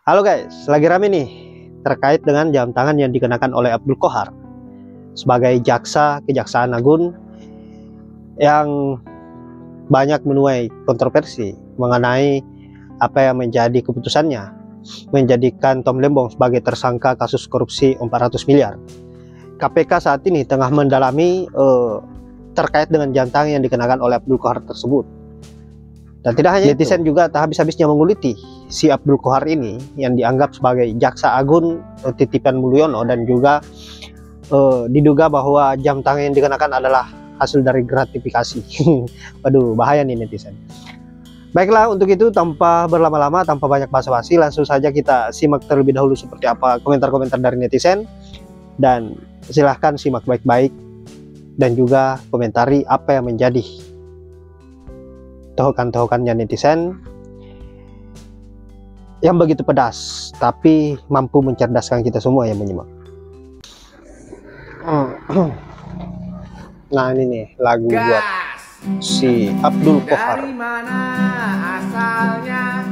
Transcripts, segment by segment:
Halo guys, lagi rame nih terkait dengan jam tangan yang dikenakan oleh Abdul Qohar sebagai jaksa Kejaksaan Agung yang banyak menuai kontroversi mengenai apa yang menjadi keputusannya menjadikan Tom Lembong sebagai tersangka kasus korupsi 400 miliar. KPK saat ini tengah mendalami terkait dengan jam tangan yang dikenakan oleh Abdul Qohar tersebut. Dan tidak hanya netizen juga tak habis-habisnya menguliti si Abdul Qohar ini yang dianggap sebagai jaksa agung titipan Mulyono, dan juga diduga bahwa jam tangan yang dikenakan adalah hasil dari gratifikasi. Waduh, bahaya nih netizen. Baiklah, untuk itu tanpa berlama-lama, tanpa banyak basa-basi, langsung saja kita simak terlebih dahulu seperti apa komentar-komentar dari netizen, dan silahkan simak baik-baik dan juga komentari apa yang menjadi tehokan-tehokannya netizen yang begitu pedas tapi mampu mencerdaskan kita semua yang menyimak. Nah, ini nih lagu buat si Abdul Qohar. Dari mana asalnya,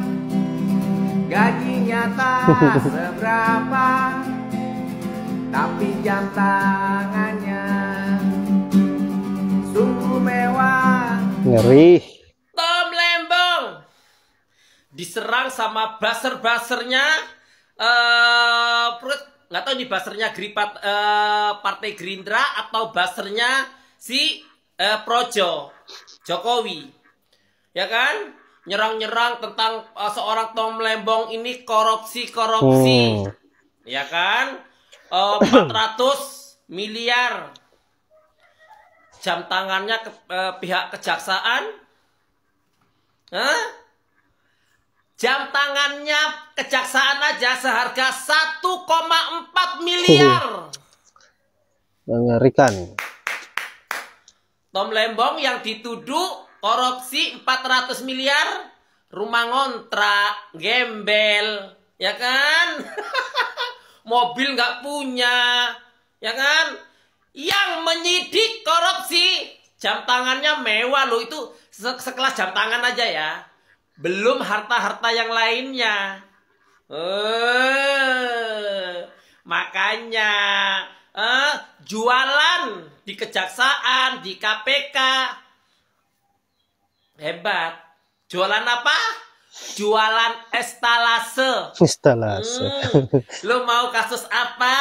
gajinya tak seberapa, tapi jam tangannya sungguh mewah. Ngeri. Tom Lembong diserang sama buzzer-buzzernya, nggak tahu ini buzzernya Partai Gerindra atau buzzernya si Projo Jokowi, ya kan? Nyerang-nyerang tentang seorang Tom Lembong ini korupsi, ya kan? 400 miliar jam tangannya ke pihak kejaksaan. Jam tangannya kejaksaan aja seharga 1,4 miliar. Mengerikan. Tom Lembong yang dituduh korupsi 400 miliar, rumah ngontrak, gembel, ya kan? Mobil nggak punya, ya kan? Yang menyidik korupsi, jam tangannya mewah loh, itu sekelas jam tangan aja ya. Belum harta-harta yang lainnya. Makanya jualan di kejaksaan, di KPK. Hebat. Jualan apa? Jualan estalase. Lo mau kasus apa?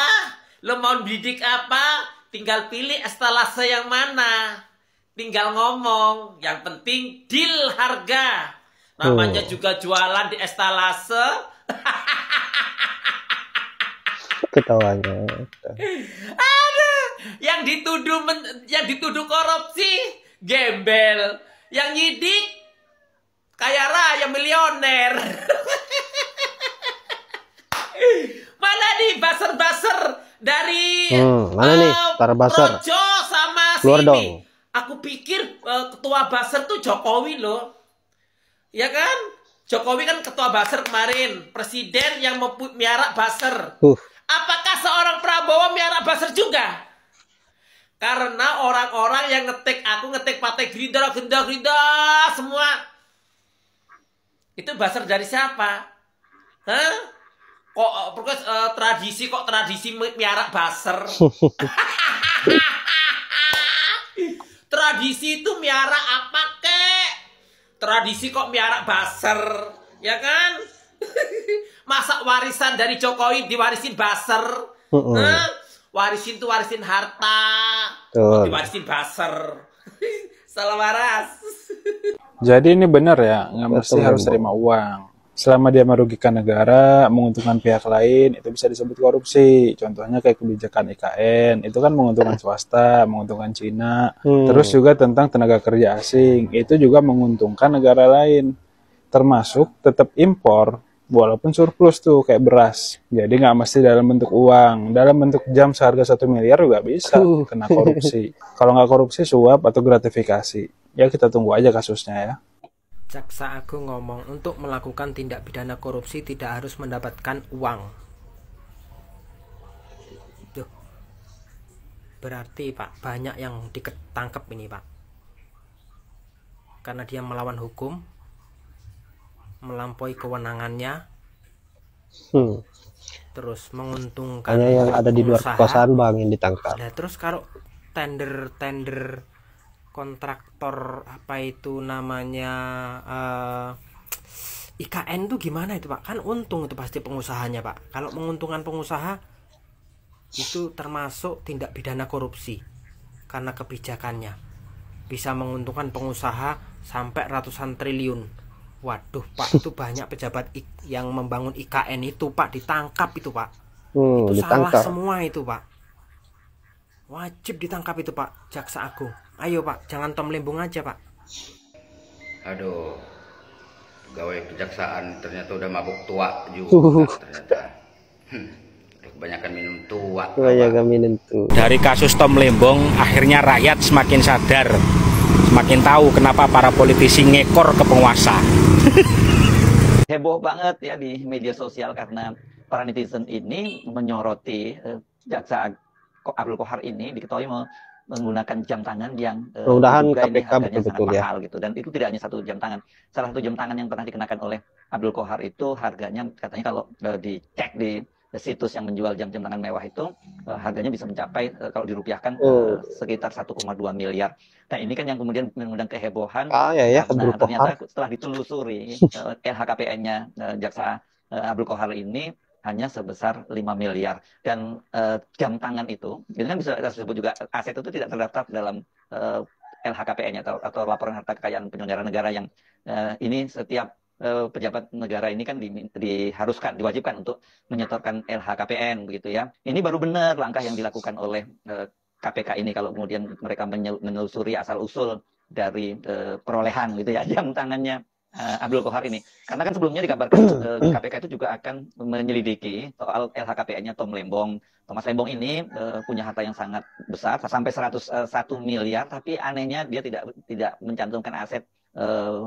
Lo mau didik apa? Tinggal pilih estalase yang mana. Tinggal ngomong. Yang penting deal harga. Namanya juga jualan di estalase. Ketawanya. Aduh, yang dituduh korupsi, gembel. Yang nyidik kaya raya, miliuner. Mana nih buzzer-buzzer dari mana nih para buzzer? Projo sama Keluar sini. dong. Aku pikir ketua buzzer tuh Jokowi loh. Ya kan? Jokowi kan ketua buzzer kemarin, presiden yang miara buzzer. Apakah seorang Prabowo miara buzzer juga? Karena orang-orang yang ngetik Partai Gerindra semua. Itu buzzer dari siapa? Hah? Kok tradisi miara buzzer? Tradisi itu miara apa kek? Tradisi kok miara buzzer, ya kan? Masa warisan dari Jokowi diwarisin buzzer? Warisin tuh warisin harta, kok diwarisin buzzer? Salah waras. Jadi ini benar ya, nggak mesti harus terima uang. Selama dia merugikan negara, menguntungkan pihak lain, itu bisa disebut korupsi. Contohnya kayak kebijakan IKN, itu kan menguntungkan swasta, menguntungkan Cina. Terus juga tentang tenaga kerja asing, itu juga menguntungkan negara lain. Termasuk tetap impor, walaupun surplus tuh kayak beras. Jadi nggak mesti dalam bentuk uang. Dalam bentuk jam seharga 1 miliar juga bisa kena korupsi. Kalau nggak korupsi, suap atau gratifikasi. Ya kita tunggu aja kasusnya ya. Jaksa Agung ngomong untuk melakukan tindak pidana korupsi tidak harus mendapatkan uang. Duh. Berarti Pak, banyak yang ditangkap ini Pak. Karena dia melawan hukum, melampaui kewenangannya, terus menguntungkan hanya yang ada di luar pengusaha. kekuasaan bang yang ditangkap. Nah, terus kalau tender kontraktor apa itu namanya IKN tuh gimana itu Pak? Kan untung itu pasti pengusahanya Pak. Kalau menguntungkan pengusaha itu termasuk tindak pidana korupsi karena kebijakannya bisa menguntungkan pengusaha sampai ratusan triliun. Waduh Pak, itu banyak pejabat yang membangun IKN itu Pak ditangkap itu Pak. Itu Ditangkap. salah semua itu Pak. Wajib ditangkap itu Pak, Jaksa Agung. Ayo Pak, jangan Tom Lembong aja Pak. Aduh, pegawai kejaksaan ternyata udah mabuk tua juga ternyata. Kebanyakan minum tua. Kebanyakan minum tua. Dari kasus Tom Lembong, akhirnya rakyat semakin sadar, semakin tahu kenapa para politisi ngekor ke penguasa. Heboh banget ya di media sosial karena para netizen ini menyoroti Jaksa Abdul Qohar ini diketahui menggunakan jam tangan yang mudah-mudahan KPK betul-betul sangat ya. mahal gitu. Dan itu tidak hanya satu jam tangan. Salah satu jam tangan yang pernah dikenakan oleh Abdul Qohar itu harganya katanya kalau dicek di situs yang menjual jam-jam tangan mewah itu harganya bisa mencapai kalau dirupiahkan sekitar 1,2 miliar. Nah ini kan yang kemudian mengundang kehebohan Ya, karena ternyata setelah ditelusuri LHKPN-nya Jaksa Abdul Qohar ini hanya sebesar 5 miliar. Dan jam tangan itu kan bisa disebut juga aset itu tidak terdaftar dalam LHKPN-nya atau laporan harta kekayaan penyelenggara negara yang ini setiap pejabat negara ini kan diharuskan, diwajibkan untuk menyetorkan LHKPN begitu ya. Ini baru benar langkah yang dilakukan oleh KPK ini kalau kemudian mereka menelusuri asal-usul dari perolehan gitu ya jam tangannya Abdul Qohar ini. Karena kan sebelumnya dikabarkan KPK itu juga akan menyelidiki soal LHKPN-nya Tom Lembong. Thomas Lembong ini punya harta yang sangat besar sampai 101 miliar, tapi anehnya dia tidak mencantumkan aset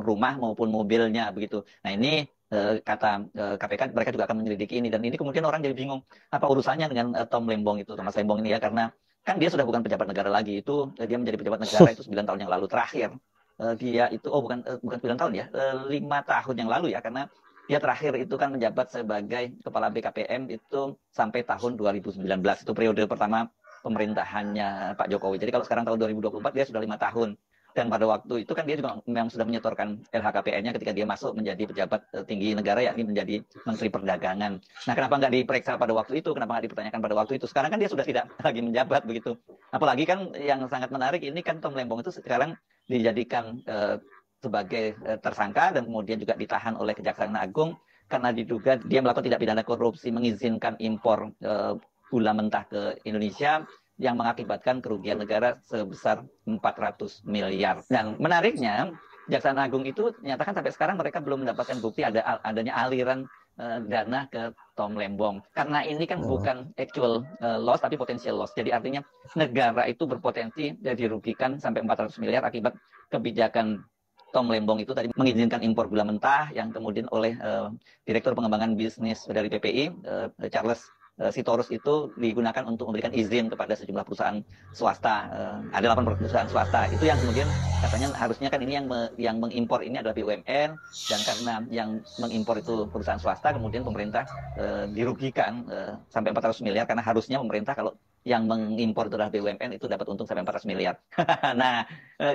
rumah maupun mobilnya begitu. Nah ini kata KPK mereka juga akan menyelidiki ini, dan ini kemudian orang jadi bingung apa urusannya dengan Tom Lembong itu, Thomas Lembong ini ya, karena kan dia sudah bukan pejabat negara lagi, itu dia menjadi pejabat negara itu 9 tahun yang lalu terakhir. Dia itu bukan 9 tahun ya, 5 tahun yang lalu ya, karena dia terakhir itu kan menjabat sebagai kepala BKPM itu sampai tahun 2019, itu periode pertama pemerintahannya Pak Jokowi. Jadi kalau sekarang tahun 2024 dia sudah 5 tahun. Dan pada waktu itu kan dia juga memang sudah menyetorkan LHKPN-nya ketika dia masuk menjadi pejabat tinggi negara, yakni menjadi Menteri Perdagangan. Nah, kenapa nggak diperiksa pada waktu itu? Kenapa nggak dipertanyakan pada waktu itu? Sekarang kan dia sudah tidak lagi menjabat begitu. Apalagi kan yang sangat menarik ini kan Tom Lembong itu sekarang dijadikan sebagai tersangka dan kemudian juga ditahan oleh Kejaksaan Agung karena diduga dia melakukan tindak pidana korupsi mengizinkan impor gula mentah ke Indonesia yang mengakibatkan kerugian negara sebesar 400 miliar. Dan menariknya, Kejaksaan Agung itu menyatakan sampai sekarang mereka belum mendapatkan bukti adanya aliran dana ke Tom Lembong. Karena ini kan bukan actual loss, tapi potential loss. Jadi artinya negara itu berpotensi dirugikan sampai 400 miliar akibat kebijakan Tom Lembong itu tadi mengizinkan impor gula mentah yang kemudian oleh Direktur Pengembangan Bisnis dari PPI, Charles Sitorus itu digunakan untuk memberikan izin kepada sejumlah perusahaan swasta. Ada 8 perusahaan swasta itu yang kemudian katanya harusnya kan ini yang mengimpor ini adalah BUMN, dan karena yang mengimpor itu perusahaan swasta kemudian pemerintah dirugikan sampai 400 miliar karena harusnya pemerintah kalau yang mengimpor itu adalah BUMN itu dapat untung sampai 400 miliar. Nah,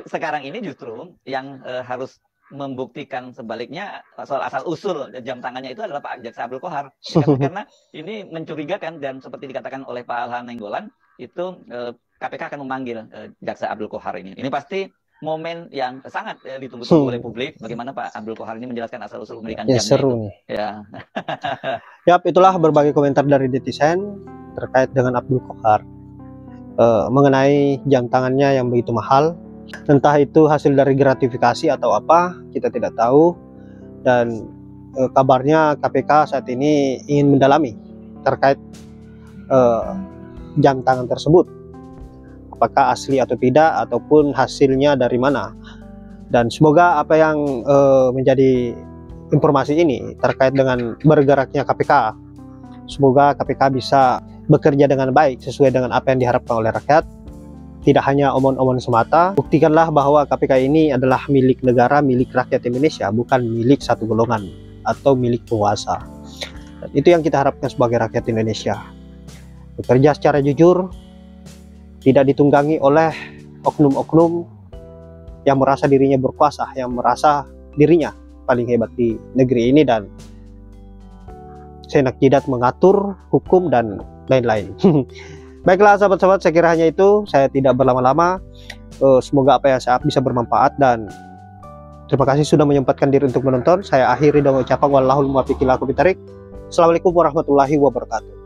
sekarang ini justru yang harus membuktikan sebaliknya soal asal-usul jam tangannya itu adalah Pak Jaksa Abdul Qohar. Karena ini mencurigakan, dan seperti dikatakan oleh Pak Alhan Nainggolan, itu KPK akan memanggil Jaksa Abdul Qohar ini. Ini pasti momen yang sangat ditunggu-tunggu oleh publik. Bagaimana Pak Abdul Qohar ini menjelaskan asal-usul pemilikan jamnya seru itu. Nih. Ya. Yap, itulah berbagai komentar dari netizen terkait dengan Abdul Qohar mengenai jam tangannya yang begitu mahal. Entah itu hasil dari gratifikasi atau apa, kita tidak tahu. Dan kabarnya KPK saat ini ingin mendalami terkait jam tangan tersebut, apakah asli atau tidak, ataupun hasilnya dari mana. Dan semoga apa yang menjadi informasi ini terkait dengan bergeraknya KPK, semoga KPK bisa bekerja dengan baik sesuai dengan apa yang diharapkan oleh rakyat. Tidak hanya omong-omong semata, buktikanlah bahwa KPK ini adalah milik negara, milik rakyat Indonesia, bukan milik satu golongan atau milik penguasa. Dan itu yang kita harapkan sebagai rakyat Indonesia. Bekerja secara jujur, tidak ditunggangi oleh oknum-oknum yang merasa dirinya berkuasa, yang merasa dirinya paling hebat di negeri ini dan seenak jidat mengatur hukum dan lain-lain. Baiklah sahabat-sahabat, saya kira hanya itu. Saya tidak berlama-lama. Semoga apa yang saya bisa bermanfaat, dan terima kasih sudah menyempatkan diri untuk menonton. Saya akhiri dengan ucapan wallahul muwaffiq ila aqwamit thoriq. Assalamualaikum warahmatullahi wabarakatuh.